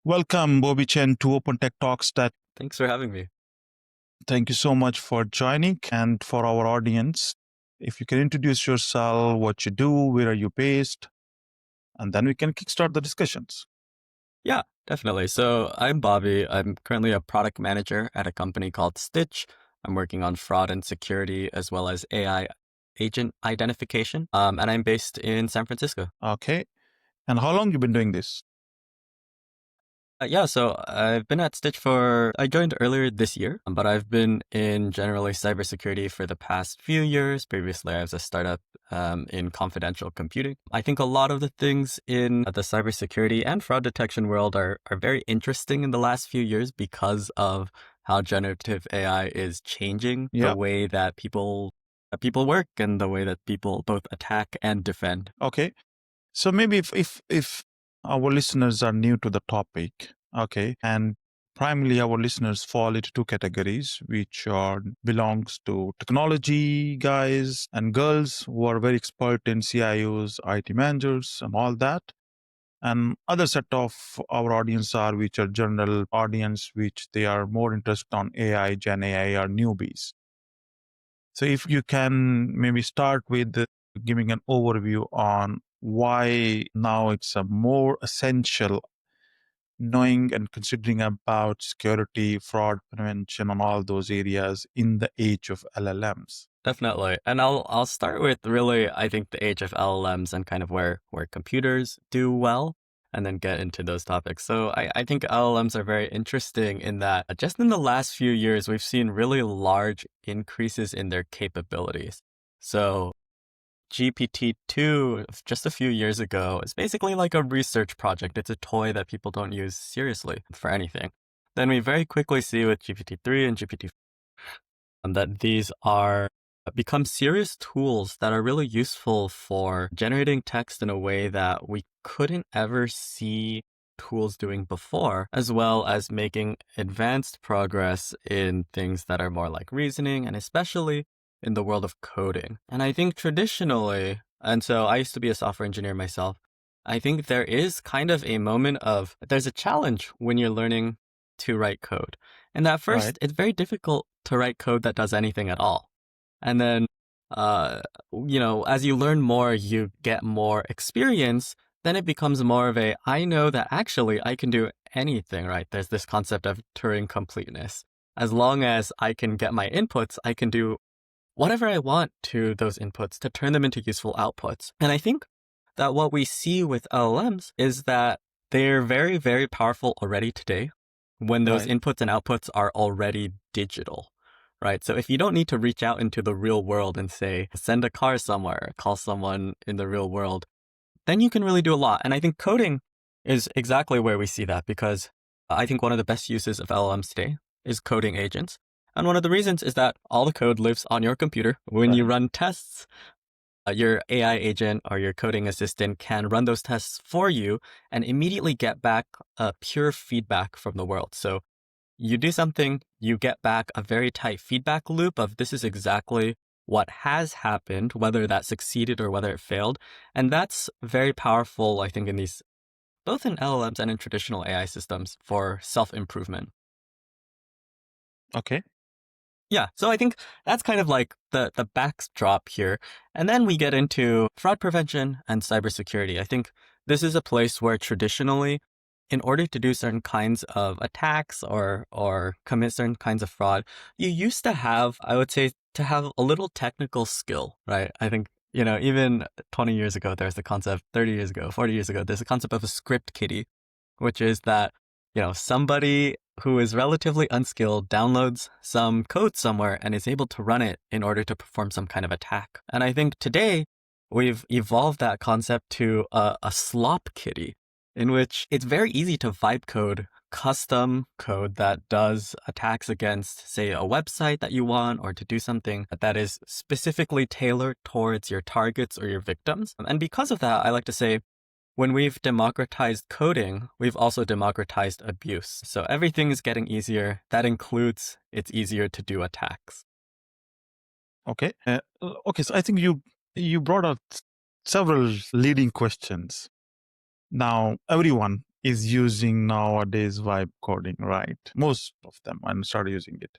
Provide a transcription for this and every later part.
Welcome, Bobbie Chen, to Open Tech Talks. Thanks for having me. Thank you so much for joining. And for our audience, if you can introduce yourself, what you do, where are you based, and then we can kickstart the discussions. Yeah, definitely. So I'm Bobby. I'm currently a product manager at a company called Stitch. I'm working on fraud and security as well as AI agent identification. And I'm based in San Francisco. Okay. And how long you been doing this? Yeah, so I've been at Stitch I joined earlier this year, but I've been in generally cybersecurity for the past few years. Previously, I was a startup in confidential computing. I think a lot of the things in the cybersecurity and fraud detection world are very interesting in the last few years because of how generative AI is changing the way that people work and the way that people both attack and defend. Okay. So maybe if our listeners are new to the topic, okay, and primarily our listeners fall into two categories, which belongs to technology guys and girls who are very expert in CIOs, IT managers, and all that. And other set of our audience are which are general audience, which they are more interested on AI, Gen AI, or newbies. So if you can maybe start with giving an overview on why now it's a more essential knowing and considering about security, fraud prevention, and all those areas in the age of LLMs. Definitely. And I'll start with really, I think, the age of LLMs and kind of where computers do well, and then get into those topics. So I think LLMs are very interesting in that just in the last few years, we've seen really large increases in their capabilities. So GPT-2, just a few years ago, is basically like a research project. It's a toy that people don't use seriously for anything. Then we very quickly see with GPT-3 and GPT that these are become serious tools that are really useful for generating text in a way that we couldn't ever see tools doing before, as well as making advanced progress in things that are more like reasoning and especially in the world of coding. And I think traditionally, and so I used to be a software engineer myself, I think there is kind of a moment of there's a challenge when you're learning to write code. And at first, it's very difficult to write code that does anything at all. And then, as you learn more, you get more experience, then it becomes more of I know that actually I can do anything, right? There's this concept of Turing completeness. As long as I can get my inputs, I can do whatever I want to those inputs to turn them into useful outputs. And I think that what we see with LLMs is that they're very, very powerful already today when those inputs and outputs are already digital, right? So if you don't need to reach out into the real world and say, send a car somewhere, call someone in the real world, then you can really do a lot. And I think coding is exactly where we see that because I think one of the best uses of LLMs today is coding agents. And one of the reasons is that all the code lives on your computer. When you run tests, your AI agent or your coding assistant can run those tests for you and immediately get back pure feedback from the world. So you do something, you get back a very tight feedback loop of this is exactly what has happened, whether that succeeded or whether it failed. And that's very powerful, I think, in these, both in LLMs and in traditional AI systems for self-improvement. Okay. Yeah, so I think that's kind of like the backdrop here. And then we get into fraud prevention and cybersecurity. I think this is a place where traditionally, in order to do certain kinds of attacks or commit certain kinds of fraud, you used to have, I would say, to have a little technical skill, right? I think, even 20 years ago, there's the concept, 30 years ago, 40 years ago, there's a concept of a script kiddie, which is that, somebody who is relatively unskilled downloads some code somewhere and is able to run it in order to perform some kind of attack. And I think today we've evolved that concept to a slop kitty, in which it's very easy to vibe code custom code that does attacks against, say, a website that you want, or to do something that is specifically tailored towards your targets or your victims. And because of that, I like to say, when we've democratized coding, we've also democratized abuse. So everything is getting easier. That includes it's easier to do attacks. Okay. Okay. So I think you brought up several leading questions. Now, everyone, is using nowadays vibe coding, right? Most of them and start using it.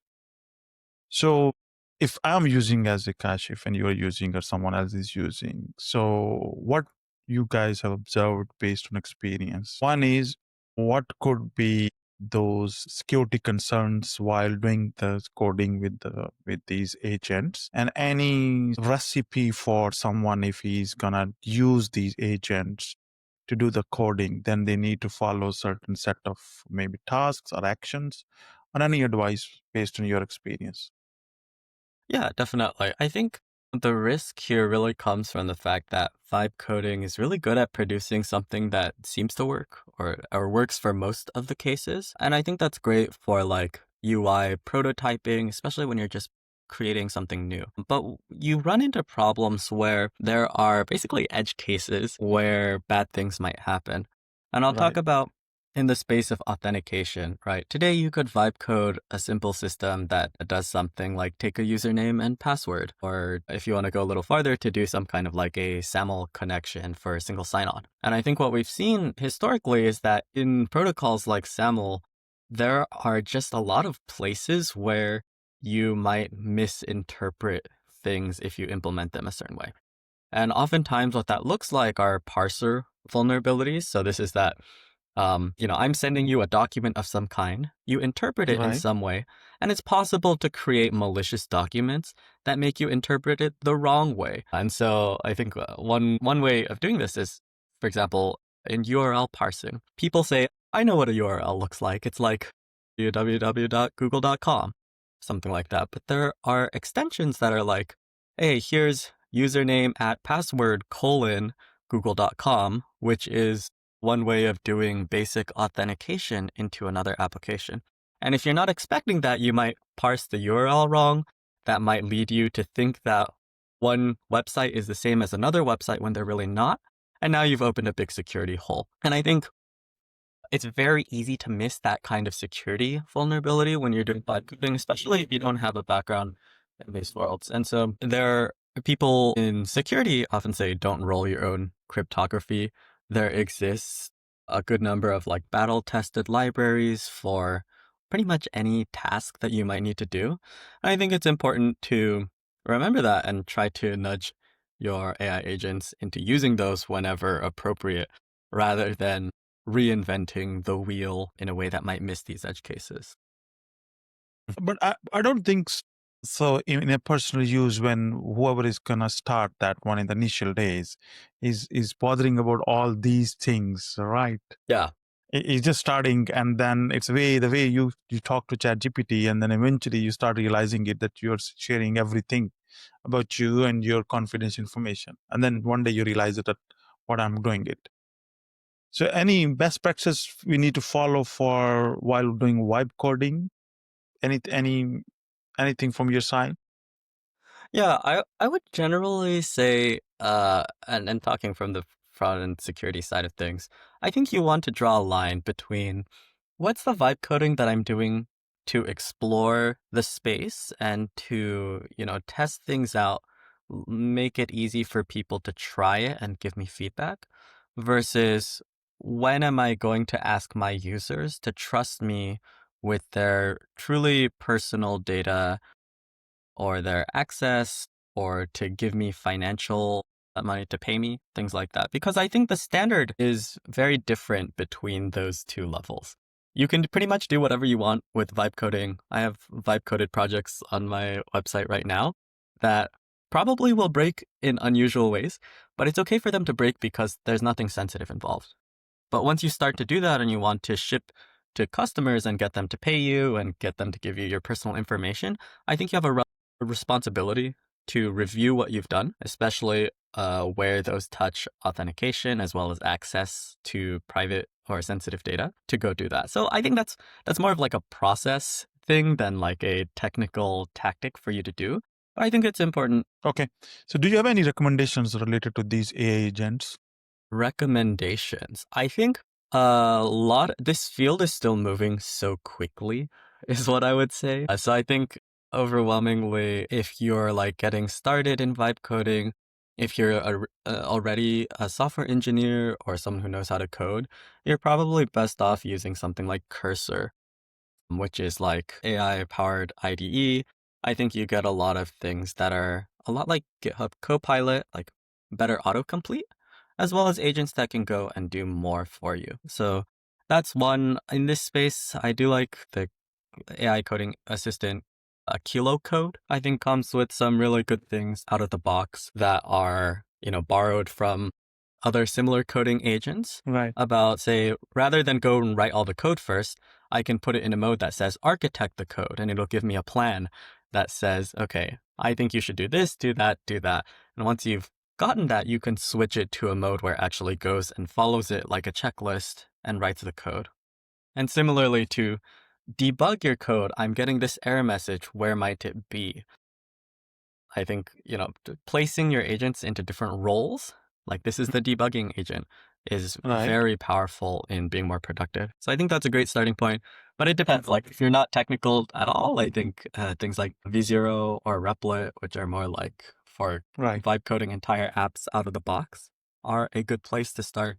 So if I'm using as a Kashif and you're using or someone else is using, so what you guys have observed based on experience? One is what could be those security concerns while doing the coding with these agents, and any recipe for someone if he's gonna use these agents to do the coding, then they need to follow certain set of maybe tasks or actions, or any advice based on your experience. Yeah, definitely. I think the risk here really comes from the fact that vibe coding is really good at producing something that seems to work or works for most of the cases. And I think that's great for like UI prototyping, especially when you're just creating something new. But you run into problems where there are basically edge cases where bad things might happen. And I'll talk Right. about in the space of authentication, right? Today, you could vibe code a simple system that does something like take a username and password, or if you want to go a little farther, to do some kind of like a SAML connection for a single sign-on. And I think what we've seen historically is that in protocols like SAML, there are just a lot of places where you might misinterpret things if you implement them a certain way. And oftentimes what that looks like are parser vulnerabilities. So this is that I'm sending you a document of some kind. You interpret it in Right. some way, and it's possible to create malicious documents that make you interpret it the wrong way. And so I think one way of doing this is, for example, in URL parsing. People say, I know what a URL looks like. It's like www.google.com, something like that. But there are extensions that are like, hey, here's username at password colon google.com, which is one way of doing basic authentication into another application. And if you're not expecting that, you might parse the URL wrong. That might lead you to think that one website is the same as another website when they're really not. And now you've opened a big security hole. And I think it's very easy to miss that kind of security vulnerability when you're doing vibe coding, especially if you don't have a background in these worlds. And so there are people in security often say, don't roll your own cryptography. There exists a good number of like battle tested libraries for pretty much any task that you might need to do. And I think it's important to remember that and try to nudge your AI agents into using those whenever appropriate, rather than reinventing the wheel in a way that might miss these edge cases. But I don't think so in a personal use, when whoever is gonna start that one in the initial days is bothering about all these things, right? Yeah. It's just starting, and then it's the way you talk to ChatGPT, and then eventually you start realizing it that you're sharing everything about you and your confidential information, and then one day you realize that what I'm doing it. So any best practice we need to follow for while doing vibe coding? Any anything from your side? Yeah, I would generally say, and talking from the fraud and security side of things, I think you want to draw a line between what's the vibe coding that I'm doing to explore the space and to, test things out, make it easy for people to try it and give me feedback, versus when am I going to ask my users to trust me with their truly personal data or their access, or to give me financial money to pay me, things like that. Because I think the standard is very different between those two levels. You can pretty much do whatever you want with vibe coding. I have vibe coded projects on my website right now that probably will break in unusual ways, but it's okay for them to break because there's nothing sensitive involved. But once you start to do that and you want to ship to customers and get them to pay you and get them to give you your personal information, I think you have a responsibility to review what you've done, especially where those touch authentication as well as access to private or sensitive data, to go do that. So I think that's more of like a process thing than like a technical tactic for you to do. But I think it's important. Okay. So do you have any recommendations related to these AI agents? Recommendations. I think this field is still moving so quickly, is what I would say. So I think overwhelmingly, if you're like getting started in vibe coding, If you're already a software engineer or someone who knows how to code, you're probably best off using something like Cursor, which is like AI-powered IDE. I think you get a lot of things that are a lot like GitHub Copilot, like better autocomplete, as well as agents that can go and do more for you. So that's one. In this space, I do like the AI coding assistant Kilo Code. I think comes with some really good things out of the box that are, borrowed from other similar coding agents Right. about, say, rather than go and write all the code first, I can put it in a mode that says architect the code, and it'll give me a plan that says, okay, I think you should do this, do that, do that. And once you've gotten that, you can switch it to a mode where it actually goes and follows it like a checklist and writes the code. And similarly to debug your code, I'm getting this error message, where might it be? I think, placing your agents into different roles, like this is the debugging agent, is Right. very powerful in being more productive. So I think that's a great starting point. But it depends. Like if you're not technical at all, I think things like V0 or Replit, which are more like for Right. vibe coding entire apps out of the box, are a good place to start.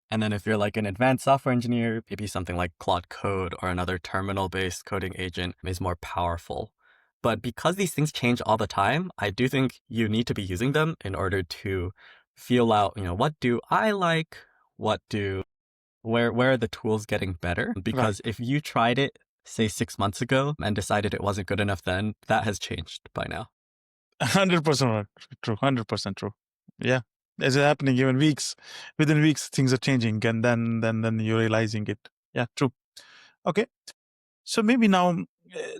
And then if you're like an advanced software engineer, maybe something like Claude Code or another terminal-based coding agent is more powerful. But because these things change all the time, I do think you need to be using them in order to feel out, what do I like? Where are the tools getting better? Right. Because if you tried it, say 6 months ago and decided it wasn't good enough then, that has changed by now. 100% right. True. 100% true. Yeah. It's happening even weeks. Within weeks, things are changing, and then you're realizing it. Yeah. True. Okay. So maybe now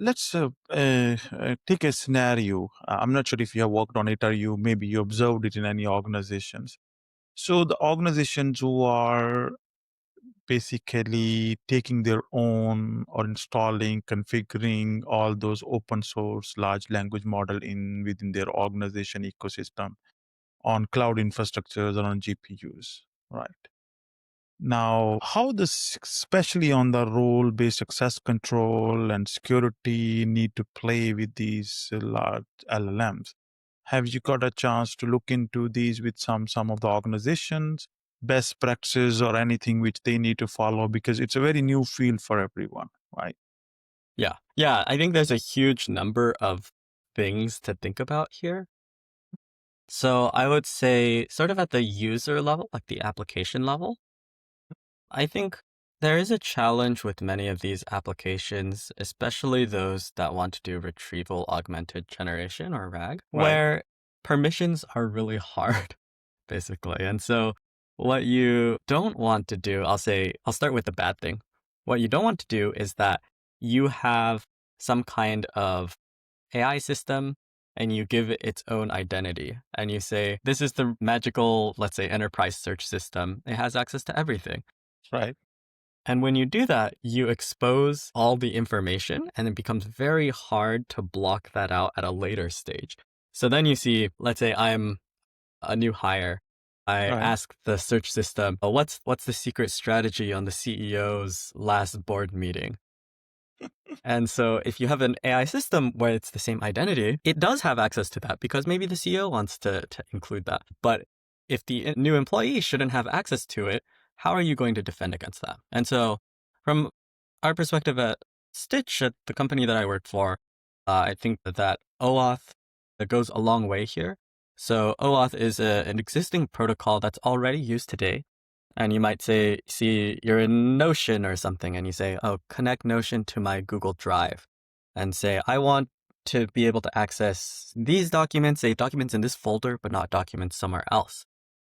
let's take a scenario. I'm not sure if you have worked on it or maybe you observed it in any organizations. So the organizations who are basically taking their own or installing, configuring all those open source large language model within their organization ecosystem on cloud infrastructures or on GPUs, right? Now, how this, especially on the role-based access control and security, need to play with these large LLMs? Have you got a chance to look into these with some of the organizations, best practices or anything which they need to follow? Because it's a very new field for everyone, right? Yeah. Yeah. I think there's a huge number of things to think about here. So I would say, sort of at the user level, like the application level, I think there is a challenge with many of these applications, especially those that want to do retrieval augmented generation or RAG, Right. where permissions are really hard, basically. And so what you don't want to do, I'll start with the bad thing. What you don't want to do is that you have some kind of AI system and you give it its own identity and you say, this is the magical, let's say, enterprise search system. It has access to everything. Right. And when you do that, you expose all the information and it becomes very hard to block that out at a later stage. So then you see, let's say I'm a new hire. I Right. ask the search system, oh, what's the secret strategy on the CEO's last board meeting? And so if you have an AI system where it's the same identity, it does have access to that because maybe the CEO wants to include that. But if the new employee shouldn't have access to it, how are you going to defend against that? And so from our perspective at Stitch, at the company that I work for, I think that OAuth that goes a long way here. So OAuth is an existing protocol that's already used today. And you might say, see, you're in Notion or something, and you say, oh, connect Notion to my Google Drive. And say, I want to be able to access these documents, say documents in this folder, but not documents somewhere else.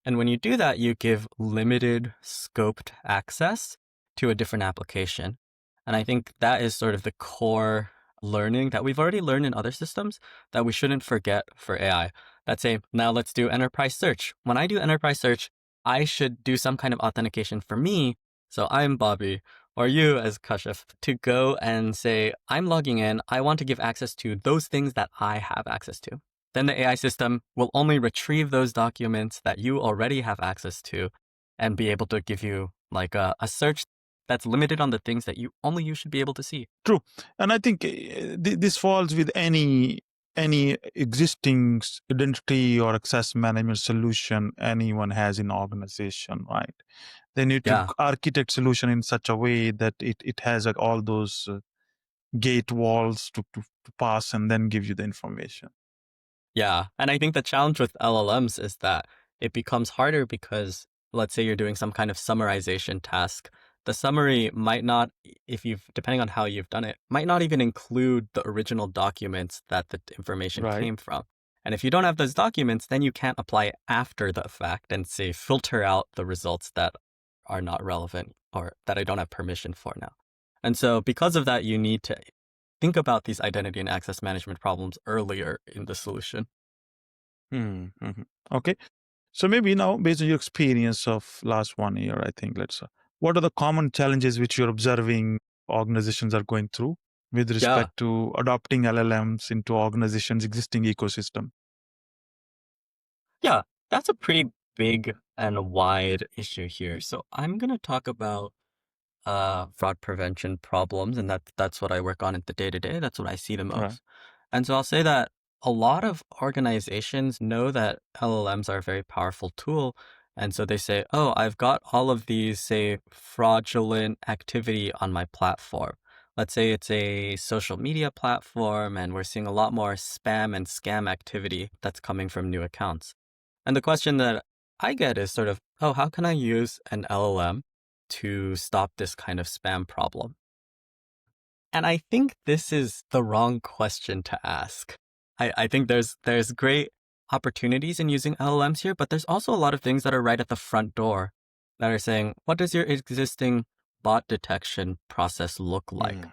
And when you do that, you give limited scoped access to a different application. And I think that is sort of the core learning that we've already learned in other systems that we shouldn't forget for AI. Let's say, now let's do enterprise search. When I do enterprise search, I should do some kind of authentication for me. So I'm Bobbie, or you as Kashif, to go and say, I'm logging in. I want to give access to those things that I have access to. Then the AI system will only retrieve those documents that you already have access to and be able to give you like a search that's limited on the things that you should be able to see. True. And I think this falls with any any existing identity or access management solution anyone has in organization, right? They need to Yeah. architect solution in such a way that it has like all those gate walls to pass and then give you the information. Yeah. And I think the challenge with LLMs is that it becomes harder because let's say you're doing some kind of summarization task. The summary might not, if you've, depending on how you've done it, might not even include the original documents that the information Right. came from. And if you don't have those documents, then you can't apply it after the fact and say, filter out the results that are not relevant or that I don't have permission for now. And so because of that, you need to think about these identity and access management problems earlier in the solution. Mm-hmm. Okay. So maybe now, based on your experience of last 1 year, I think what are the common challenges which you're observing organizations are going through with Yeah. respect to adopting LLMs into organizations' existing ecosystem? Yeah. That's a pretty big and wide issue here. So I'm going to talk about fraud prevention problems, and that's what I work on at the day to day. That's what I see the Right. most. And so I'll say that a lot of organizations know that LLMs are a very powerful tool. And so they say, oh, I've got all of these, say, fraudulent activity on my platform. Let's say it's a social media platform, and we're seeing a lot more spam and scam activity that's coming from new accounts. And the question that I get is sort of, oh, how can I use an LLM to stop this kind of spam problem? And I think this is the wrong question to ask. I think there's great opportunities in using LLMs here, but there's also a lot of things that are right at the front door that are saying, what does your existing bot detection process look like? Mm.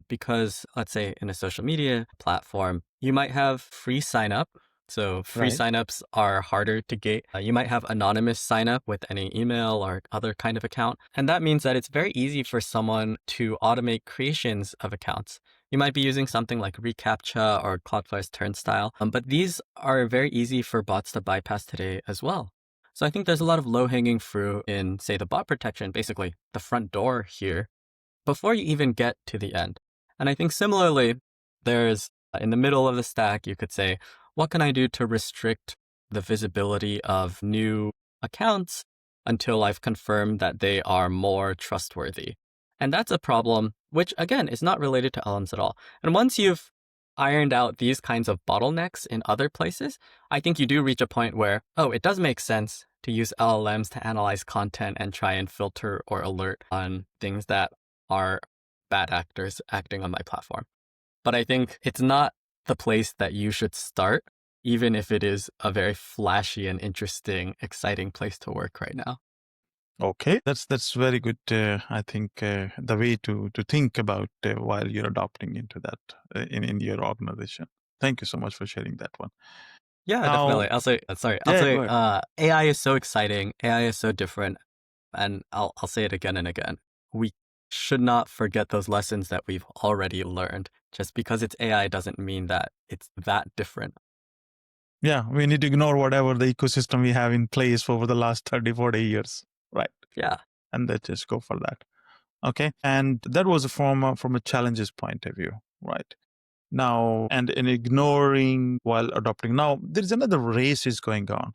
Because let's say in a social media platform, you might have free sign up. So free Right. signups are harder to gate. You might have anonymous sign up with any email or other kind of account. And that means that it's very easy for someone to automate creations of accounts. You might be using something like reCAPTCHA or Cloudflare's Turnstile, but these are very easy for bots to bypass today as well. So I think there's a lot of low hanging fruit in, say, the bot protection, basically the front door here, before you even get to the end. And I think similarly, there's in the middle of the stack, you could say, what can I do to restrict the visibility of new accounts until I've confirmed that they are more trustworthy? And that's a problem, which again is not related to LMs at all. And once you've ironed out these kinds of bottlenecks in other places, I think you do reach a point where, oh, it does make sense to use LLMs to analyze content and try and filter or alert on things that are bad actors acting on my platform. But I think it's not the place that you should start, even if it is a very flashy and interesting, exciting place to work right now. Okay, that's very good. I think the way to think about while you're adopting into that in your organization. Thank you so much for sharing that one. Yeah, Now, definitely. I'll yeah, say, go ahead. AI is so exciting. AI is so different. And I'll say it again and again. We should not forget those lessons that we've already learned. Just because it's AI doesn't mean that it's that different. Yeah, we need to ignore whatever the ecosystem we have in place for over the last 30, 40 years. Right. Yeah. And let's just go for that. Okay. And that was from a challenges point of view. Right. Now, and in ignoring while adopting. Now, there's another race is going on,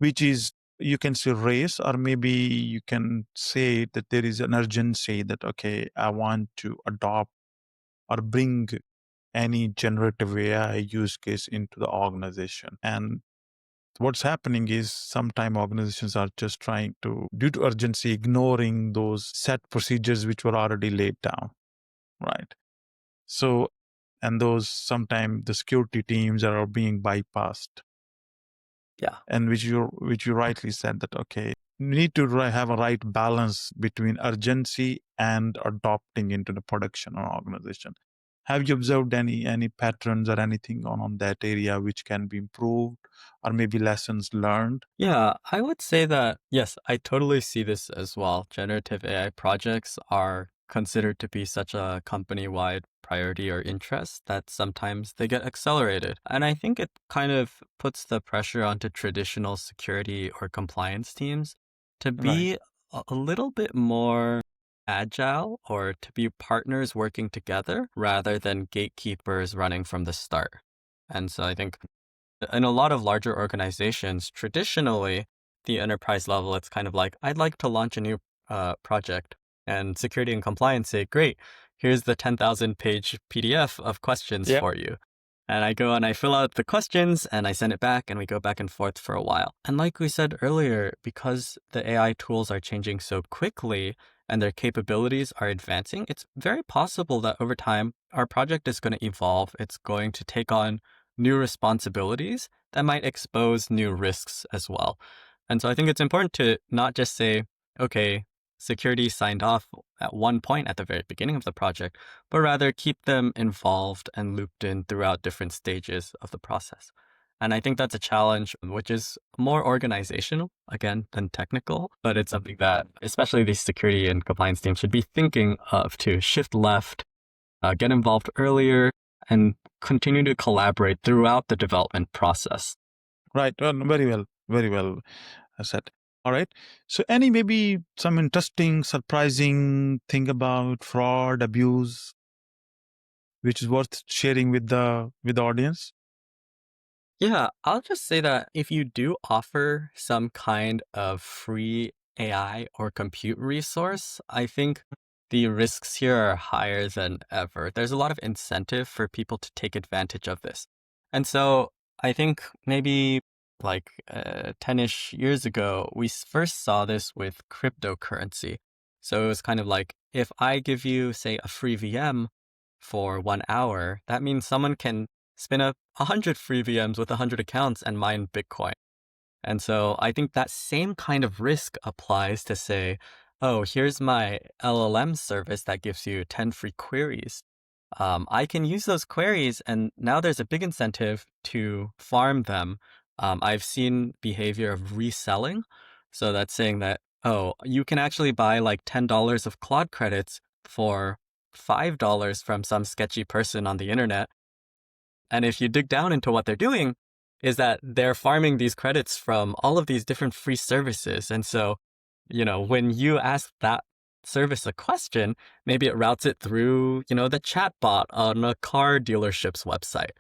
which is you can say race, or maybe you can say that there is an urgency that, okay, I want to adopt or bring any generative AI use case into the organization. And what's happening is sometimes organizations are just trying to, due to urgency, ignoring those set procedures which were already laid down, right? So, and those sometimes the security teams are being bypassed, Yeah. and which you rightly said that, okay, you need to have a right balance between urgency and adopting into the production or organization. Have you observed any patterns or anything on that area which can be improved, or maybe lessons learned? Yeah, I would say that, yes, I totally see this as well. Generative AI projects are considered to be such a company-wide priority or interest that sometimes they get accelerated. And I think it kind of puts the pressure onto traditional security or compliance teams to Right. be a little bit more agile or to be partners working together rather than gatekeepers running from the start. And so I think in a lot of larger organizations, traditionally, the enterprise level, it's kind of like, I'd like to launch a new project. And security and compliance say, great, here's the 10,000 page PDF of questions Yeah. for you. And I go and I fill out the questions and I send it back and we go back and forth for a while. And like we said earlier, because the AI tools are changing so quickly and their capabilities are advancing, it's very possible that over time, our project is going to evolve. It's going to take on new responsibilities that might expose new risks as well. And so I think it's important to not just say, okay, security signed off at one point at the very beginning of the project, but rather keep them involved and looped in throughout different stages of the process. And I think that's a challenge, which is more organizational, again, than technical, but it's something that especially these security and compliance teams should be thinking of to shift left, get involved earlier, and continue to collaborate throughout the development process. Right. Very well said. All right. So, any maybe some interesting, surprising thing about fraud, abuse, which is worth sharing with the audience? Yeah, I'll just say that if you do offer some kind of free AI or compute resource, I think the risks here are higher than ever. There's a lot of incentive for people to take advantage of this. And so I think maybe like 10-ish years ago, we first saw this with cryptocurrency. So it was kind of like if I give you, say, a free VM for 1 hour, that means someone can spin up 100 free VMs with 100 accounts and mine Bitcoin. And so I think that same kind of risk applies to say, oh, here's my LLM service that gives you 10 free queries. I can use those queries, and now there's a big incentive to farm them. I've seen behavior of reselling. So that's saying that, oh, you can actually buy like $10 of Claude credits for $5 from some sketchy person on the internet. And if you dig down into what they're doing, is that they're farming these credits from all of these different free services. And so, when you ask that service a question, maybe it routes it through, the chatbot on a car dealership's website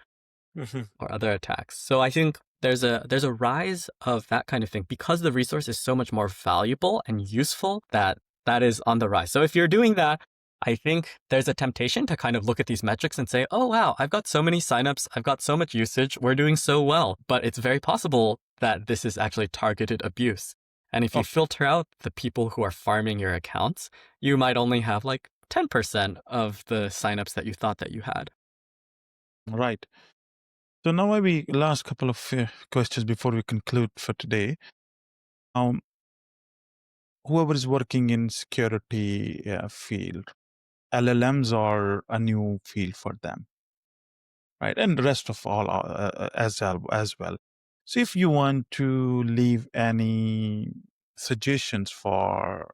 Mhm. or other attacks. So I think there's a rise of that kind of thing because the resource is so much more valuable and useful that is on the rise. So if you're doing that, I think there's a temptation to kind of look at these metrics and say, oh, wow, I've got so many signups. I've got so much usage. We're doing so well. But it's very possible that this is actually targeted abuse. And if you Oh, filter out the people who are farming your accounts, you might only have like 10% of the signups that you thought that you had. right. So now maybe last couple of questions before we conclude for today. Um, Whoever is working in security field, LLMs are a new field for them, right? And the rest of all as well. So if you want to leave any suggestions for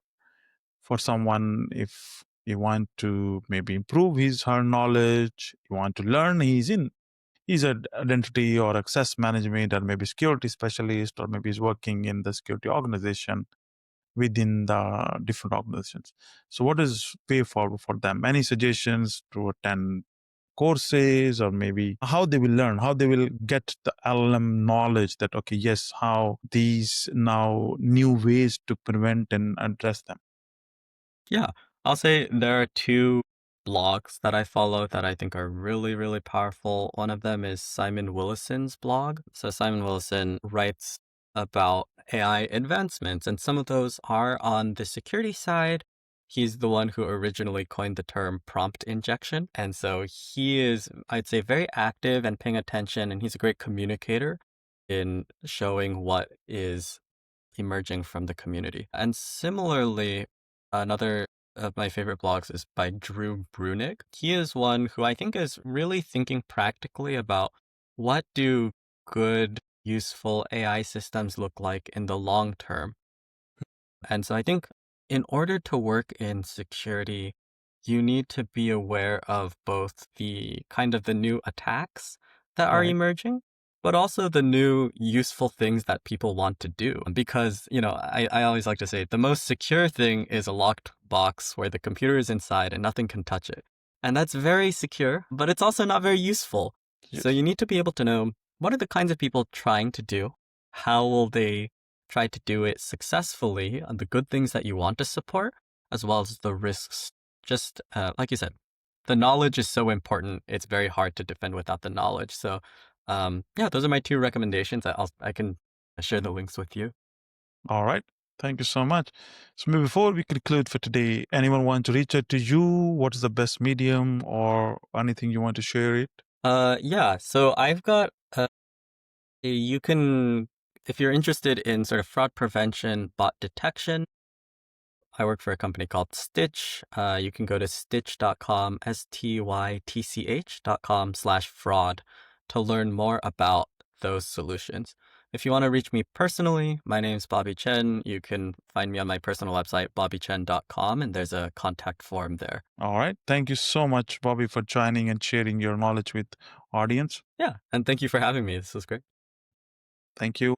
someone, if you want to maybe improve her knowledge, you want to learn, he's an identity or access management or maybe security specialist, or maybe he's working in the security organization within the different organizations. So what is way forward for them? Any suggestions to attend courses, or maybe how they will learn, how they will get the LLM knowledge that, okay, yes, how these now new ways to prevent and address them? Yeah, I'll say there are two blogs that I follow that I think are really, really powerful. One of them is Simon Willison's blog. So Simon Willison writes about AI advancements, and some of those are on the security side. He's the one who originally coined the term prompt injection. And so he is, I'd say, very active and paying attention, and he's a great communicator in showing what is emerging from the community. And similarly, another of my favorite blogs is by Drew Brunig. He is one who I think is really thinking practically about what do good, useful AI systems look like in the long term. And so I think in order to work in security, you need to be aware of both the kind of the new attacks that are Right. emerging, but also the new useful things that people want to do. Because, I always like to say the most secure thing is a locked box where the computer is inside and nothing can touch it. And that's very secure, but it's also not very useful. So Yes. you need to be able to know what are the kinds of people trying to do? How will they try to do it successfully? And the good things that you want to support, as well as the risks. Just like you said, the knowledge is so important. It's very hard to defend without the knowledge. So, yeah, those are my two recommendations. I can share the links with you. All right. Thank you so much. So maybe before we conclude for today, anyone want to reach out to you? What is the best medium or anything you want to share it? Yeah. So I've got. You can, if you're interested in sort of fraud prevention, bot detection. I work for a company called Stitch. You can go to stitch.com, stytch.com/fraud to learn more about those solutions. If you want to reach me personally, my name's Bobbie Chen. You can find me on my personal website, bobbiechen.com, and there's a contact form there. All right. Thank you so much, Bobby, for joining and sharing your knowledge with audience. Yeah, and thank you for having me. This was great. Thank you.